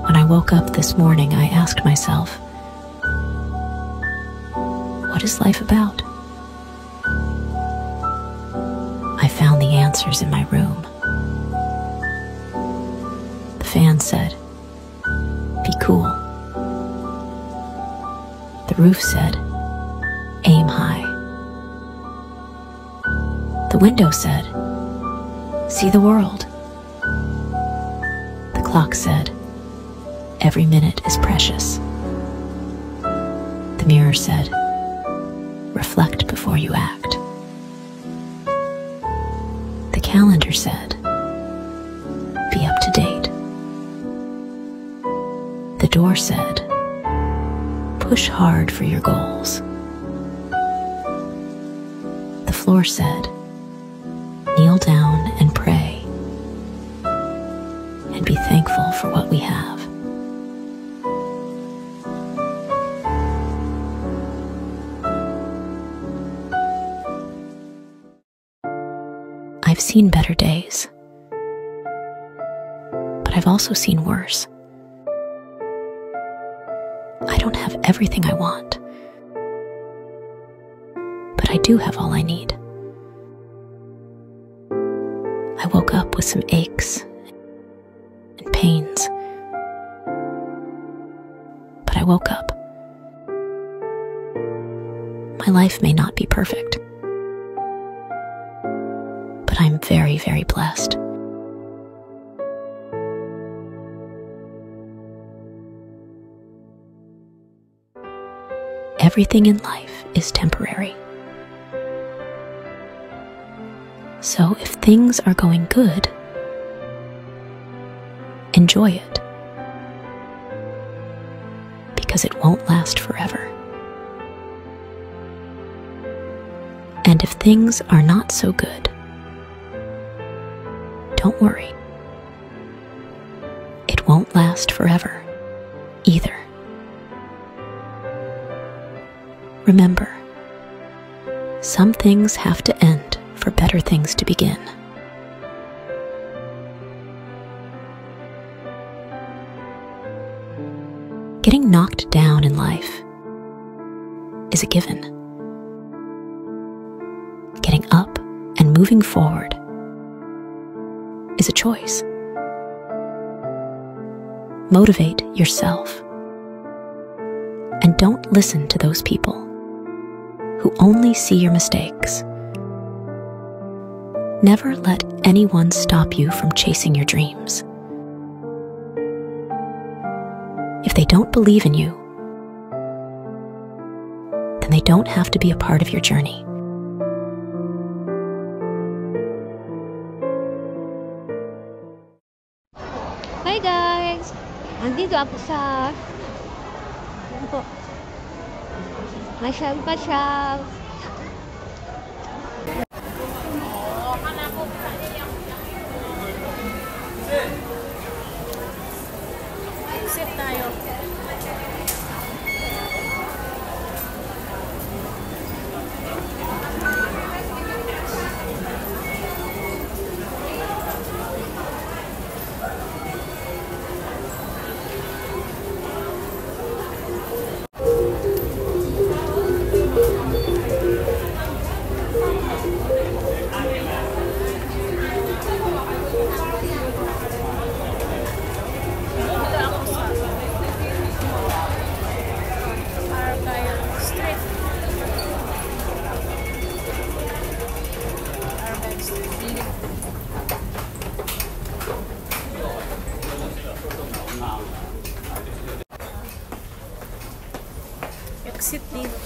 When I woke up this morning, I asked myself, what is life about? I found the answers in my room. The fan said, be cool. The roof said, aim high. The window said, see the world. The clock said, every minute is precious. The mirror said, reflect before you act. The calendar said, be up to date. The door said, push hard for your goals. The floor said, kneel down and pray, and be thankful for what we have. I've seen better days, but I've also seen worse. I don't have everything I want, but I do have all I need. I woke up with some aches and pains, but I woke up. My life may not be perfect, but I'm very, very blessed. Everything in life is temporary. So if things are going good, enjoy it, because it won't last forever. And if things are not so good, don't worry. It won't last forever either. Remember, some things have to end for better things to begin. Getting knocked down in life is a given. Getting up and moving forward is a choice. Motivate yourself, and don't listen to those people who only see your mistakes. Never let anyone stop you from chasing your dreams. If they don't believe in you, then they don't have to be a part of your journey. Hi guys! Andito ako sa Masyal. Exit tayo. Exit dito.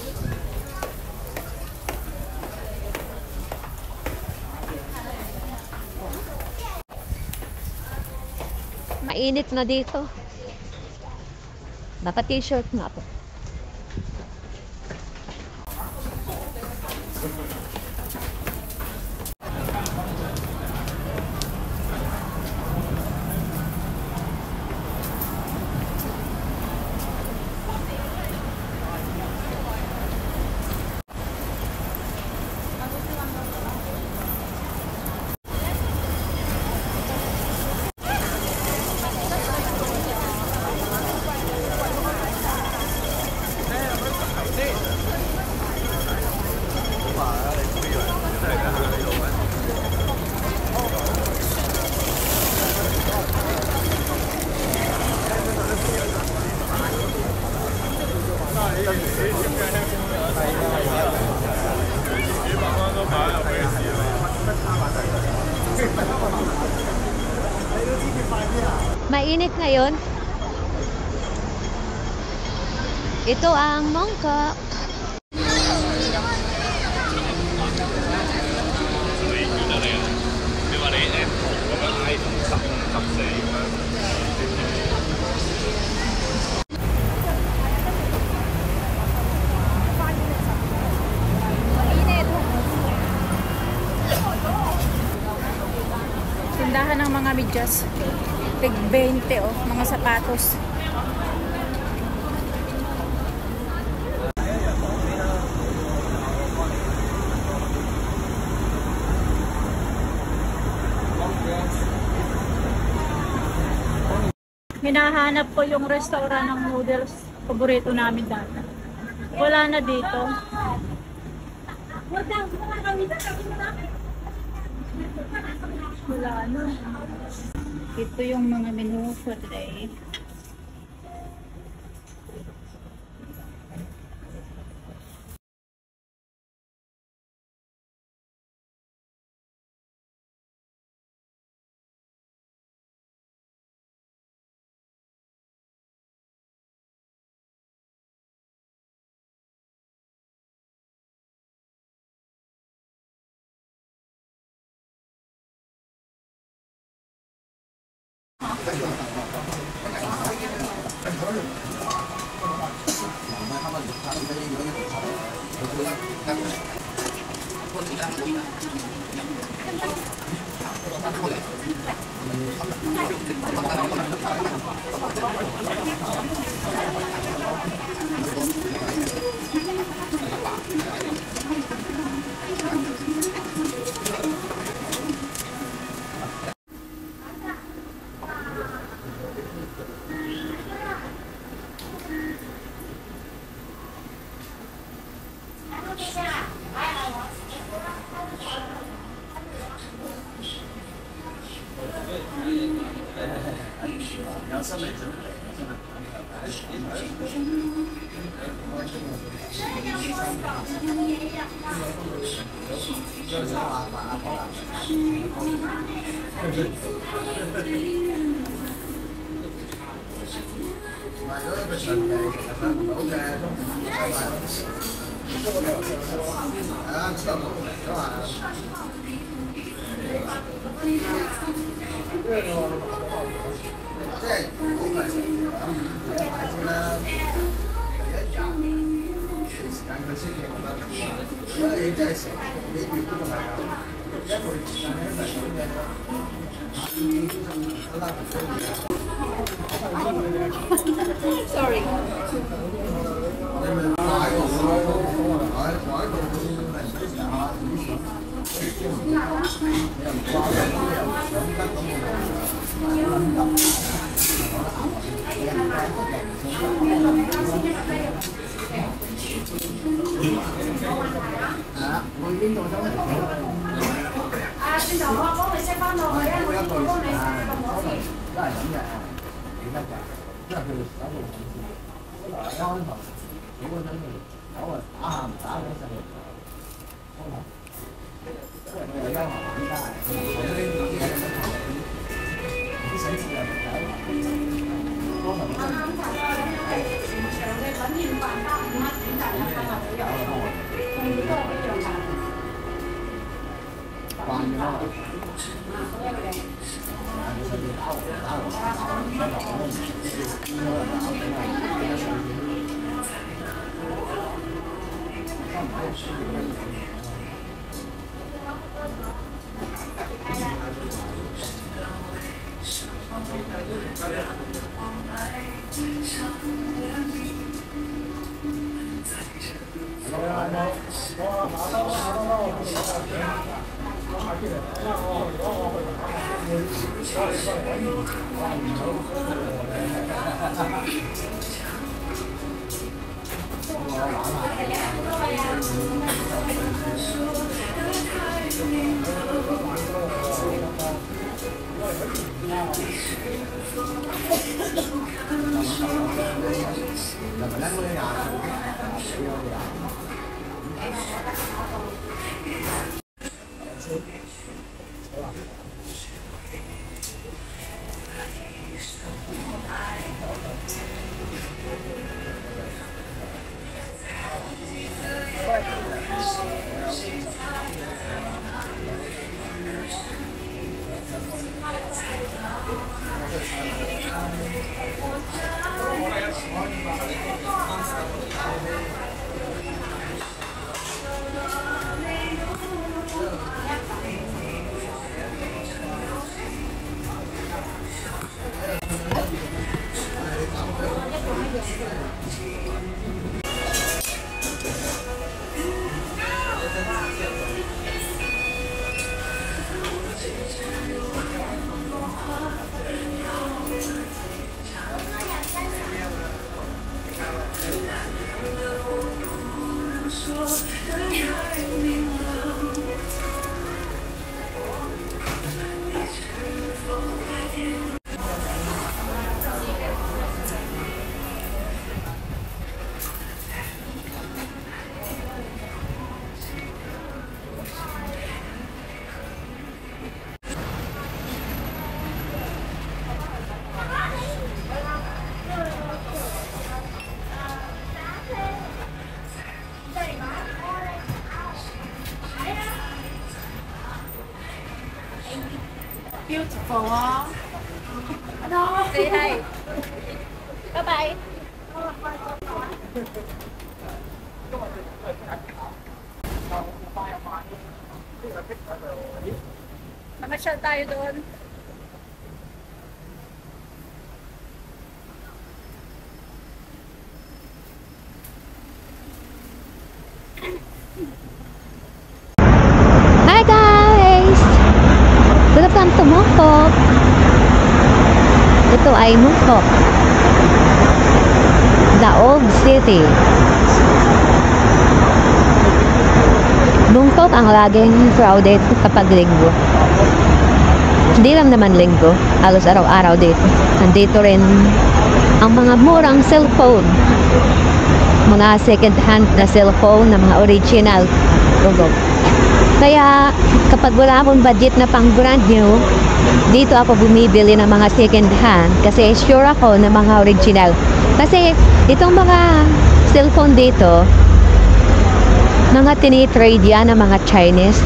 Mainit na dito. Naka-t-shirt na ako. Mainit ngayon. Ito ang Mongkok. Tindahan ng mga medyas. Tig 20 oh, mga sapatos. Hinahanap ko yung restaurant ng noodles. Paborito namin dati. Wala na dito. Wala na. Ito yung mga menu for today. Sorry. Say hi. Bye-bye. Namasyal tayo doon. Hi guys! Welcome to Mungkok. Ito ay Mungkok, the old city. Mungkok ang laging crowded kapag linggo. Hindi lang naman linggo, halos araw-araw dito. Nandito rin ang mga murang cellphone, mga second hand na cellphone na mga original logo. Kaya kapag wala akong budget na pang brand new, dito ako bumibili ng mga second hand kasi sure ako na mga original. Kasi itong mga cellphone dito, mga tinitrade yan ng mga Chinese.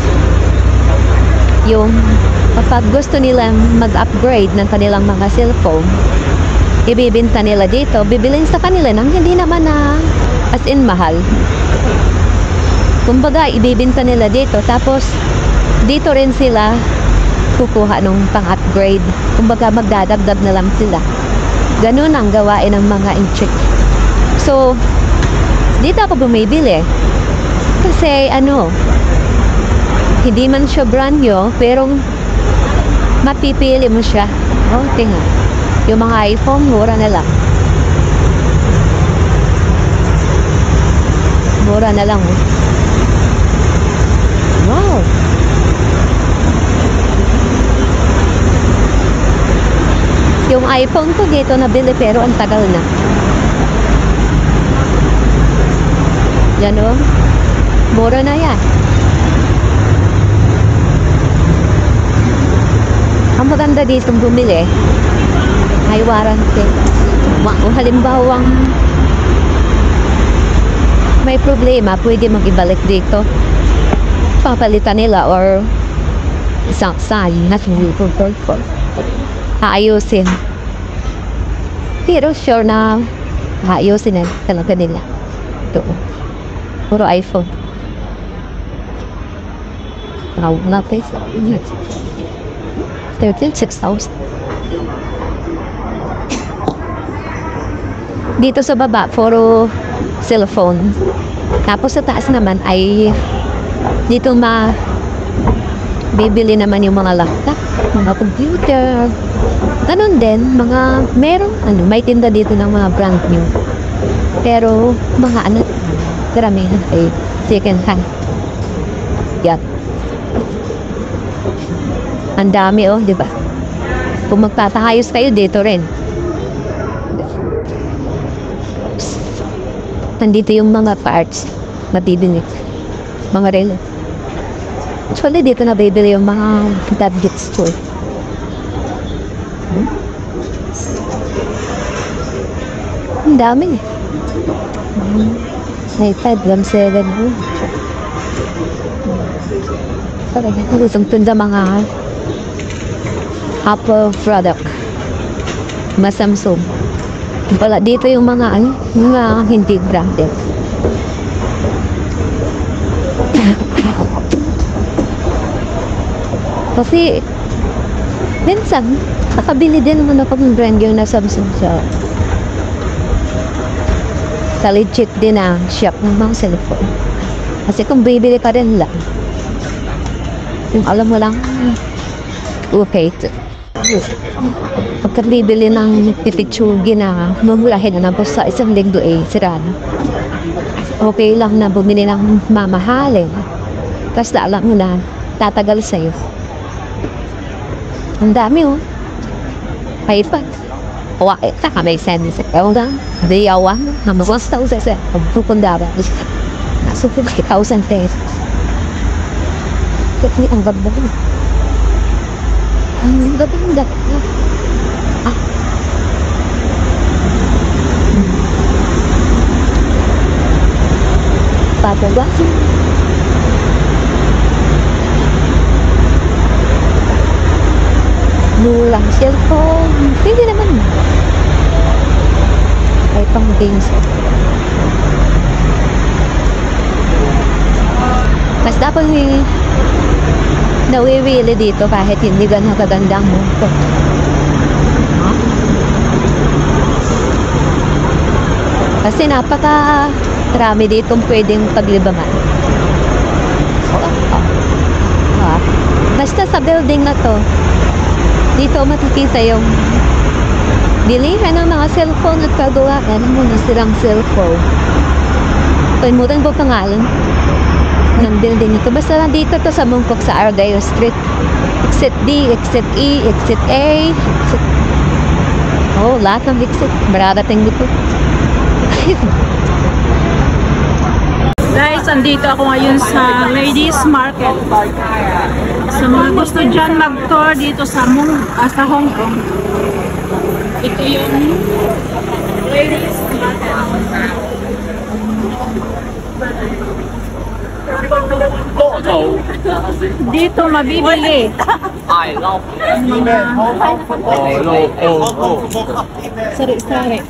Yung kapag gusto nilang mag-upgrade ng kanilang mga cellphone, ibibenta nila dito, bibilin sa kanila nang hindi naman na as in mahal. Kumbaga, ibibenta nila dito, tapos dito rin sila kukuha nung pang-upgrade. Kumbaga, magdadagdag na lang sila. Ganun ang gawain ng mga inchik. So, dito ako bumibili. Kasi, hindi man siya brand new, pero mapipili mo siya. Oh, tingnan. Yung mga iPhone, mura na lang. Mura na lang. Wow! Yung iPhone ko dito nabili pero ang tagal na. Yan o. Mura na yan. Ang maganda dito bumili ay warranty. Halimbawang may problema, pwede mag-ibalik dito. Papalitan nila or isang sign na aayusin. Pero sure na aayusin na talaga nila. Ito. Puro iPhone. Na place. 6,000. Dito sa baba, puro cellphone. Tapos sa taas naman ay dito bibili naman yung mga laptop, mga computer. Ganun din, may tinda dito ng mga brand new. Pero, mga karamihan ay second hand. Yan. Ang dami di ba? Kung magtatahayos kayo, dito rin. Nandito yung mga parts na bibili. Mga relo. Actually, dito na bibili yung mga gadgets ko. Ang dami. iPad, RAM7. Talaga, gustong tunda mga Apple product. Mga Samsung. Wala dito yung mga hindi branded. Kasi minsan nakabili din naman ako ng brand yung na Samsung sa legit din ang shop ng mga cellphone. Kasi kung bibili ka rin lang, yung alam mo lang, okay. Pagka bibili ng pipitsugi na mamulahin na po sa isang linggo siraan. Okay lang na bumili ng mamahalin. Tapos alam mo na, tatagal sa'yo. Ang dami iPad. Kita ka may sense. Ewan ka, di awan. Namas tao sa pagpupundara. Nasa 50,000 pesos. Kasi ang ganda mo. Ang ganda. Patawa. lang cellphone. Pwede naman. Ay, pang games. Mas dapat nawiwili dito kahit hindi ganun kagandang mundo. Kasi napaka-rami ditong pwedeng paglibangan. Basta sa building na to, dito makikita yung bilihan ng mga cellphone at kagawaan. Ano muna silang cellphone? Kalimutan ko pangalan ng building ito. Basta dito to sa Mungkok sa Argyle Street. Exit D, Exit E, Exit A, Exit... Oh, lahat ng exit. Mararating dito. Guys, andito ako ngayon sa Ladies Market. Sa mga gusto dyan mag-tour dito sa Hong Kong. Ito yung Ladies Market. Dito mabibili sari-sari.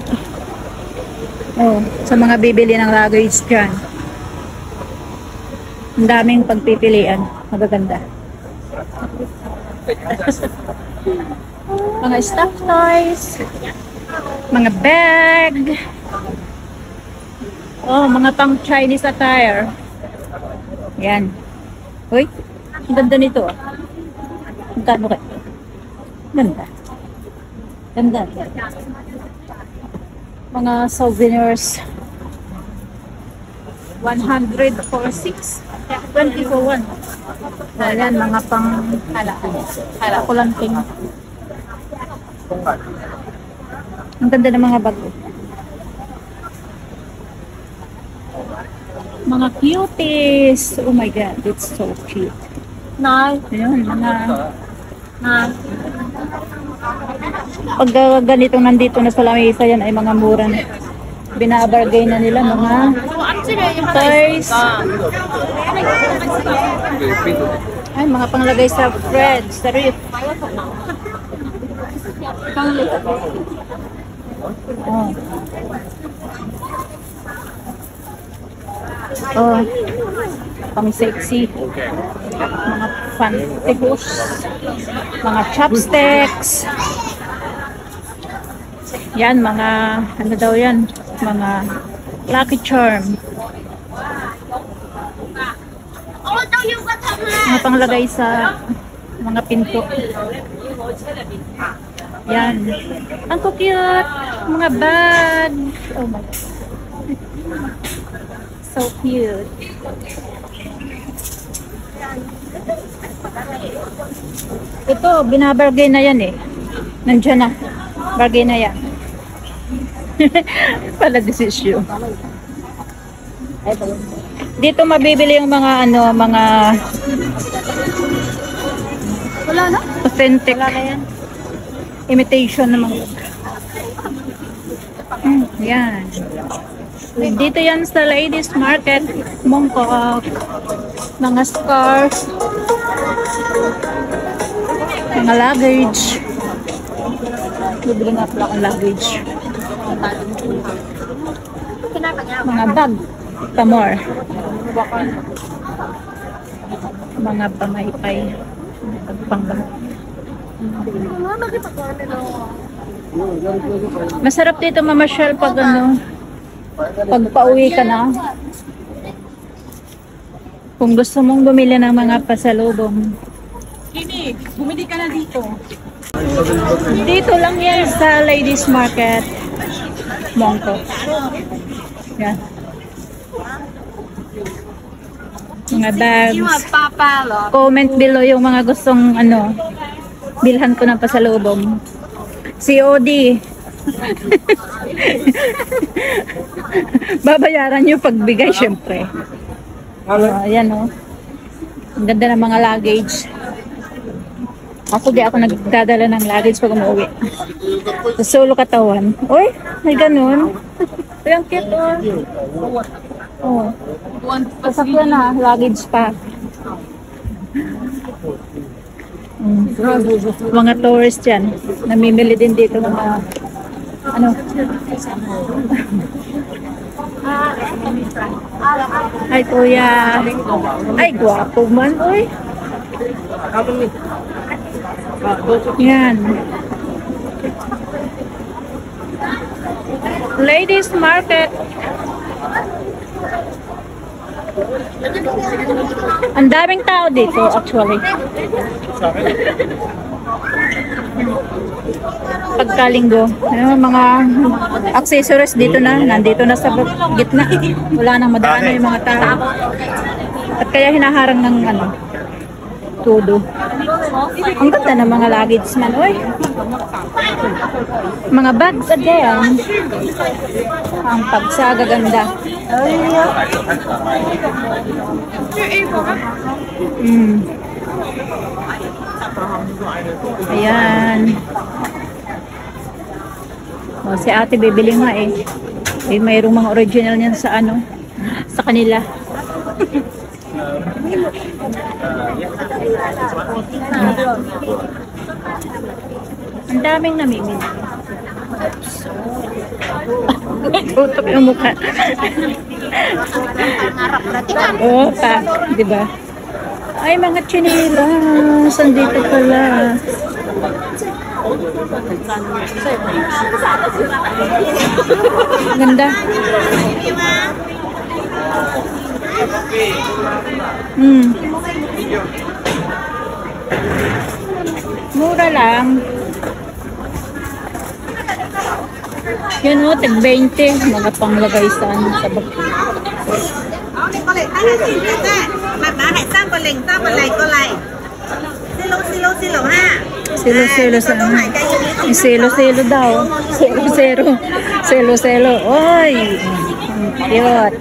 Oh, sa mga bibili ng luggage dyan. Ang daming pagpipilian. Magaganda. Mga stuff toys. Mga bag. Oh, mga pang Chinese attire. Yan. Uy, ang ganda nito. Ang kano kayo? Ganda. Ganda. Mga souvenirs. 100 for 6. 20 for 1. Ayan, mga pang kulanting. Ang ganda ng mga bago. Mga cuties. Oh my God, it's so cute. Nice. Ayan, mga... Pag ganito nandito na sa lamesa yan ay mga mura na. Binabargay na nila mga toys. Ay, mga panglagay sa bread, sa ref. Oh. Oh. Pang sexy. Mga pantyhose. Mga chopsticks. Yan, mga ano daw yan? Mga Lucky Charm. Mga panglagay sa mga pinto. Yan. Ang cute. Mga bag. Oh my God. So cute. Ito, binabargay na yan eh. Nandiyan na. Bargay na yan. Pala desisyon. Dito mabibili yung mga ano, mga wala na? Authentic. Wala na yan. Imitation naman. Yan. Dito yan sa Ladies Market, Mongkok. Mga scarves. Mga luggage. Bibili nga pala akong luggage. Mga bag. Pamor. Mga pamaypay. Pagpangbang. Masarap dito mamasyal pag ano, pag pauwi ka na. Kung gusto mong bumili ng mga pasalubong. Kini, bumili ka na dito. Dito lang yan sa Ladies Market, Mongkok. Yan. Mga bags. Comment below yung mga gustong ano, bilhan ko ng pasalubong. COD. Babayaran nyo pagbigay, syempre. Ayan o. Ang ganda ng mga luggage. Ako di ako nagdadala ng luggage pag umuwi. Sa solo katawan. Uy, may ganun. Uy, ang cute oh. Sasakyan na, luggage pa. Mga tourist yan. Namimili din dito mga ano. Ay, kuya. Ay, gwapo man, oy. Yan. Ladies market. Ang daming tao dito, actually. Pagkalinggo, mga accessories dito na, nandito na sa gitna. Wala nang madaanan yung mga tao. At kaya hinaharang ng ano, tudo. Ang ganda ng mga luggage man, oy. Mga bags again. Ang pagsagaganda. Ayan. O, si ate bibili nga eh. Mayroong mga original niyan sa ano, sa kanila. Ang daming namimili. Tutok yung mukha. Oo, pa. Diba? Ay, mga chinilas. Andito pala. Ganda. Mura lang. Yun o, tag-20. Mga panglagay sa ano, sa bag. Silo-silo sa ano. Silo-silo daw. Silo-silo. Silo-silo. Oy! Cute.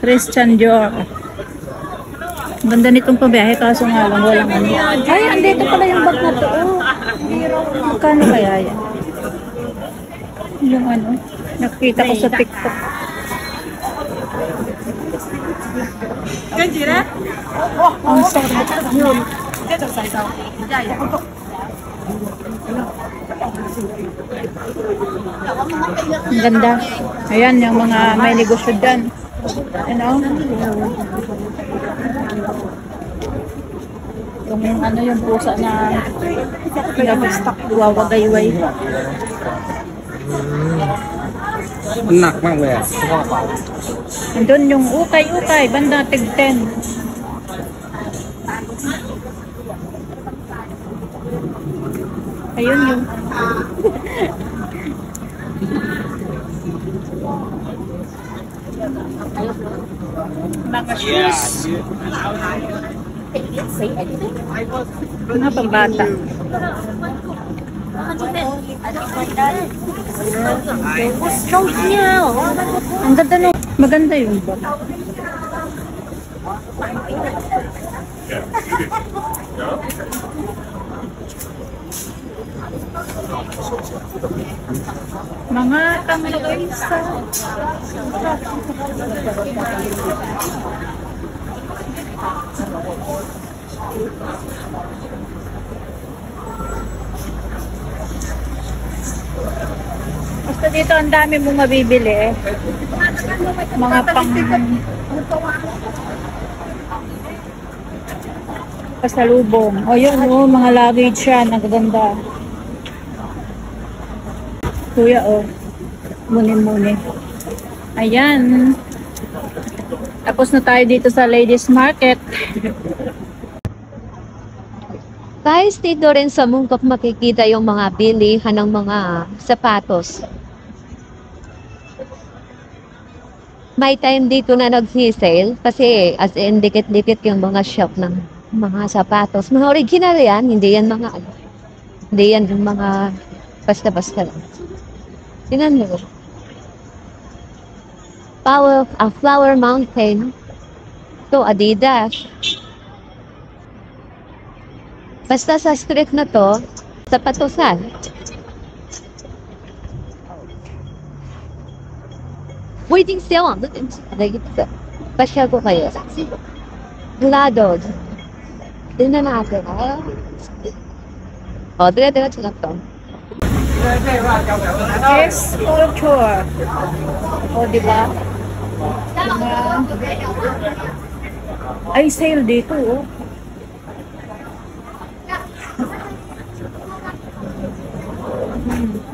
Christian Dior. Ganda nitong pabiyahe kaso nga lang walang ano. Ay, andito pala yung bag na to. Oh. Magkano kaya yan? Yung ano, nakita ko sa TikTok. Ang sarap. Ang ganda. Ayan, yung mga may negosyo dyan. Ano? Yung ano yung pusa na stock wawagayway. Nặng mắc về. Andun yung ukay-ukay, banda tig-10. Ayun yung mga shoes. Mga pambata. Ang ganda no. Maganda yun ba? Mga tanglagay sa basta dito ang dami mong mabibili eh. Mga pang pasalubong. O yun o, mga luggage yan. Ang gaganda. Kuya o. Muni-muni. Ayan. Tapos na tayo dito sa Ladies Market. Guys, dito rin sa Mungkok makikita yung mga bilihan ng mga sapatos. May time dito na nag-sale kasi as in dikit-dikit yung mga shop ng mga sapatos. Mga original yan, hindi yan mga hindi yan yung mga basta-basta lang. Tingnan mo. Flower Mountain. To Adidas. Basta sa street na to, sapatusan. Waiting sale on the internet. Pasyal ko kayo. Wala doon. Tingnan natin. O, dire-diretso lang to. Yes, culture. O, diba? Ay, sale dito, oh.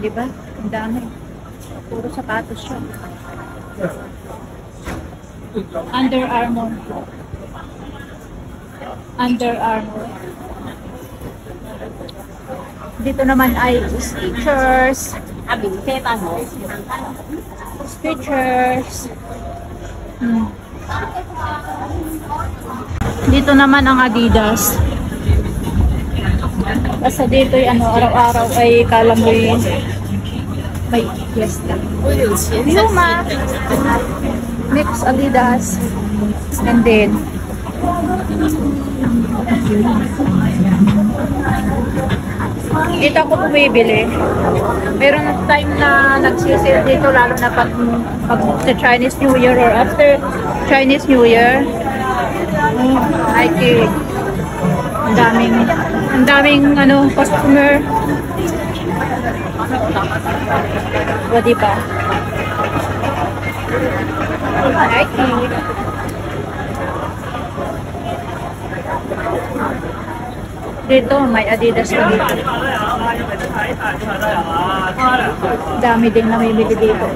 Diba? Ang dami. Puro sapatos siya. Under Armour. Under Armour. Dito naman ay Skechers. Skechers. Dito naman ang Adidas. Kasi dito ay araw-araw ay kala mo may fiesta. Luma. Mix Adidas. And then dito ako bumibili. Meron time na nagsisale dito lalo na pag sa Chinese New Year or after Chinese New Year. I think ang daming customer. O, diba? Nike. Dito, may Adidas na dito. Dami din namimili dito.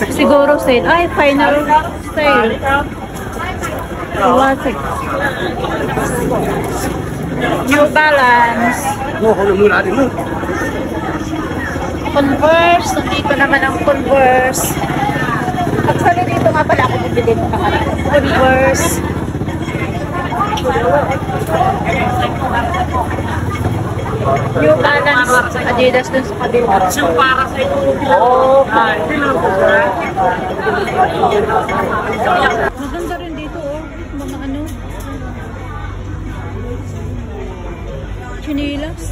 Siguro sale. Ay, final sale. Classic. New Balance. Converse. Nandito naman ang Converse. Actually, dito nga pala ako bibili ng Converse. New Balance. Adidas dun sa kabila. Maganda rin dito, oh. Mga chinilas.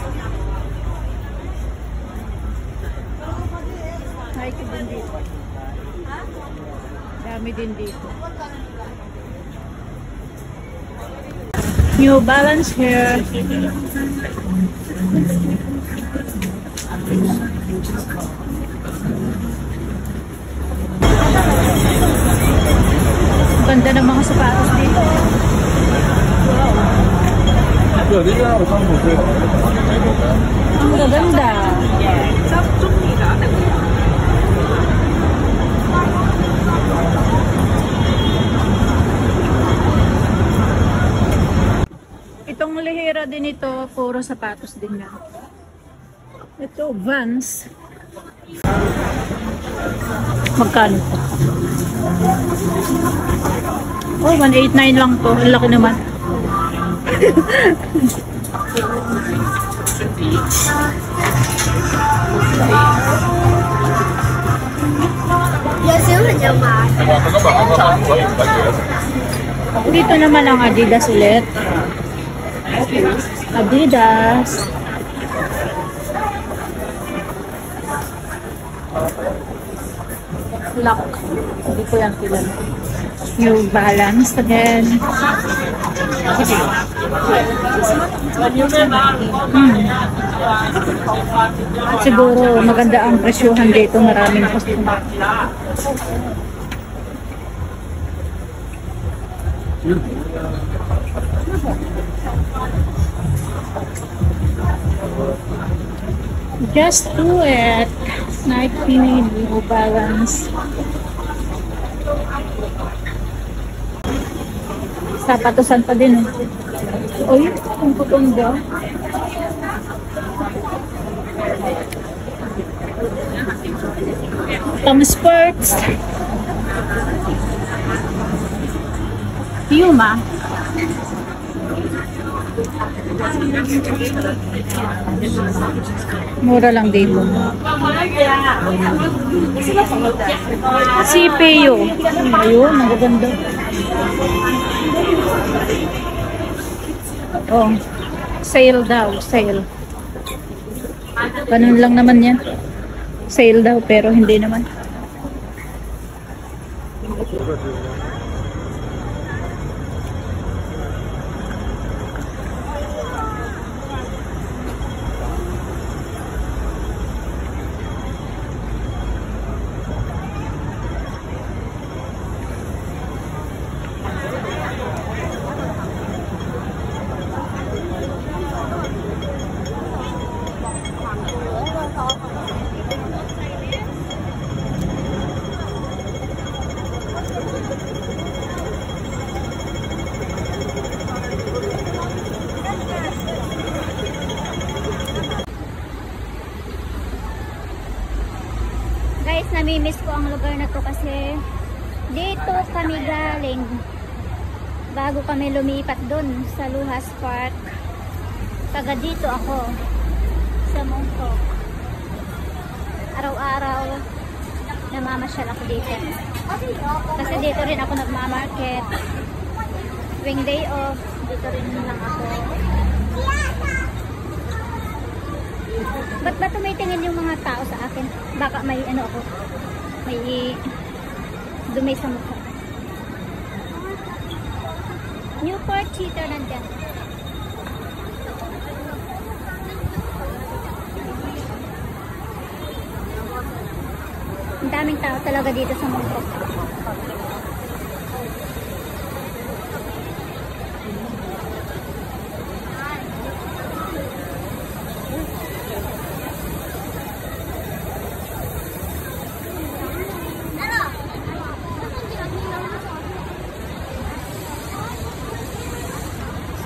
Nike din dito. Dami din dito. New Balance here. Ganda ng mga sapatos dito. Ang gaganda. Itong lihira din ito, puro sapatos din na. Ito, Vans. Magkano ito? Oh, 189 lang to. Ang laki naman. Dito naman ang Adidas ulit. Adidas. Lock. Hindi ko yan kilala. New Balance again. Siguro maganda ang presyuhan dito. Maraming customer. Just do it. Nike, New Balance. Sapatosan pa din. Uy, ang putong daw. Tom Sports. Puma. Mura lang dito. CPU. Ayun, magaganda. Oh, sale daw, sale. Ganun lang naman yan. Sale daw, pero hindi naman. namimiss ko ang lugar na to kasi dito kami galing bago kami lumipat dun sa Luhas Park. Taga dito ako sa Mongkok. Araw-araw namamasyal ako dito kasi dito rin ako nagmamarket. Tuwing day off dito rin lang ako. Ba't ba tumitingin yung mga tao sa akin? Baka may ano ako, may dumi sa mukha. Newport Theater nandyan. Ang daming tao talaga dito sa Mongkok.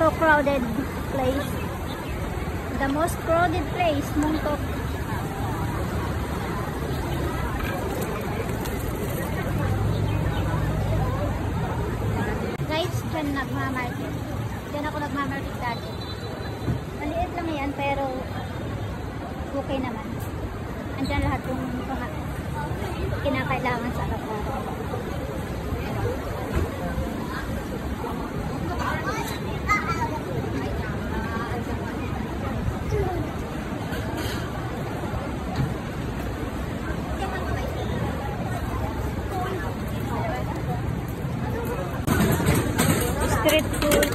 So crowded place. The most crowded place, Mongkok. Guys, dyan nagmamarket. Dyan ako nagmamarket dati. Maliit lang yan pero okay naman. Andyan lahat yung mga kinakailangan sa araw-araw. Street food.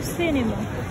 Cinema.